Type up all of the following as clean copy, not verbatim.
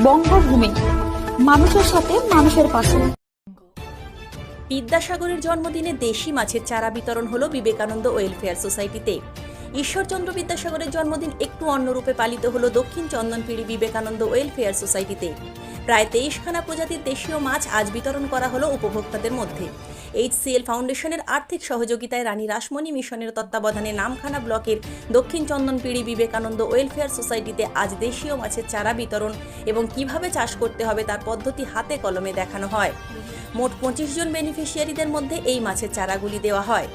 বঙ্গভূমি, মানুষের সাথে মানুষের পাশে। বিদ্যাসাগরের জন্মদিনে দেশি মাছের চারা বিতরণ হলো বিবেকানন্দ ওয়েলফেয়ার সোসাইটিতে। ঈশ্বরচন্দ্র বিদ্যাসাগরের জন্মদিন একটু অন্যরূপে পালিত হলো দক্ষিণ চন্দনপিড়ি বিবেকানন্দ ওয়েলফেয়ার সোসাইটিতে। প্রায় 23খানা প্রজাতির দেশীয় মাছ আজ বিতরণ করা হলো উপভোক্তাদের মধ্যে। HCL ফাউন্ডেশনের আর্থিক সহযোগিতায় রানী রাসমণি মিশনের তত্ত্বাবধানে নামখানা ব্লকের দক্ষিণ চন্দনপিড়ি বিবেকানন্দ ওয়েলফেয়ার সোসাইটিতে আজ দেশীয় মাছের চারা বিতরণ এবং কিভাবে চাষ করতে হবে তার পদ্ধতি হাতে কলমে দেখানো হয়। মোট 25 জন বেনিফিশিয়ারিদের মধ্যে এই মাছের চারাগুলি দেওয়া হয়।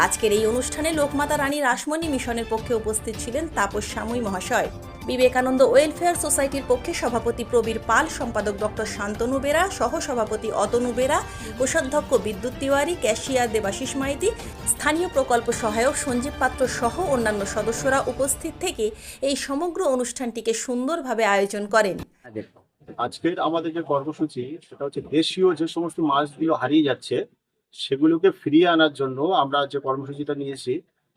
আজকের এই অনুষ্ঠানে লোকমাতা রানী রাসমণি মিশনের পক্ষে উপস্থিত ছিলেন তাপস সামুই মহাশয়, বিবেকানন্দ ওয়েলফেয়ার সোসাইটির পক্ষে সভাপতি প্রবীর পাল, সম্পাদক ডক্টর শান্তনু বেরা, সহসভাপতি অতনু বেরা, কোষাধ্যক্ষ বিদ্যুৎ তিওয়ারি, ক্যাশিয়ার দেবাশিস মাইতি, স্থানীয় প্রকল্প সহায়ক সঞ্জীব পাত্র সহ অন্যান্য সদস্যরা উপস্থিত থেকে এই সমগ্র অনুষ্ঠানটিকে সুন্দরভাবে আয়োজন করেন। আজকের আমাদের যে কর্মসূচি সেটা হচ্ছে দেশীয় যে সমস্ত মাছগুলো হারিয়ে যাচ্ছে সেগুলোকে ফিরিয়ে আনার জন্য আমরা যে কর্মসূচিটা নিয়েছি,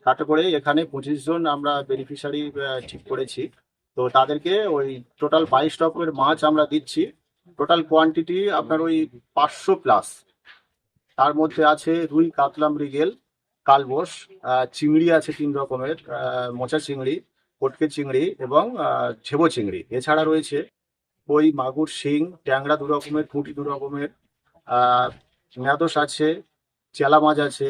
তাতে করে এখানে 25 জন আমরা বেনিফিশিয়ারি ঠিক করেছি। তো তাদেরকে ওই টোটাল 22 রকমের মাছ আমরা দিচ্ছি। টোটাল কোয়ান্টিটি আপনার ওই 500+। তার মধ্যে আছে রুই, কাতলা, মৃগেল, কালবোস, চিংড়ি আছে 3 রকমের, মোচা চিংড়ি, কটকে চিংড়ি এবং ঝেবো চিংড়ি। এছাড়া রয়েছে কই, মাগুর, শিং, ট্যাংরা 2 রকমের, পুঁটি 2 রকমের, ম্যাদস আছে, চেলা মাছ আছে।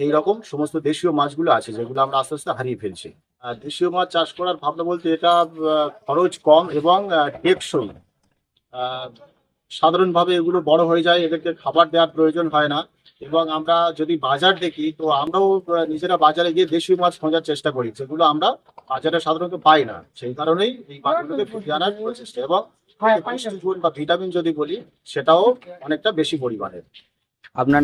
এই রকম সমস্ত দেশীয় মাছগুলো আছে যেগুলো আমরা আস্তে আস্তে হারিয়ে ফেলছি। দেশীয় মাছ চাষ করার ভাবনা বলতে এটা খরচ কম এবং টেকসই। সাধারণভাবে এগুলো বড় হয়ে যায়, এদেরকে খাবার দেওয়ার প্রয়োজন হয় না। এবং আমরা যদি বাজার দেখি তো আমরাও নিজেরা বাজারে গিয়ে দেশীয় মাছ খোঁজার চেষ্টা করি, যেগুলো আমরা বাজারে সাধারণত পাই না। সেই কারণেই এই মাছগুলোকে ফিরিয়ে আনার প্রচেষ্টা। এবং পুষ্টিগুণ বা ভিটামিন যদি বলি সেটাও অনেকটা বেশি পরিমাণের। আপনার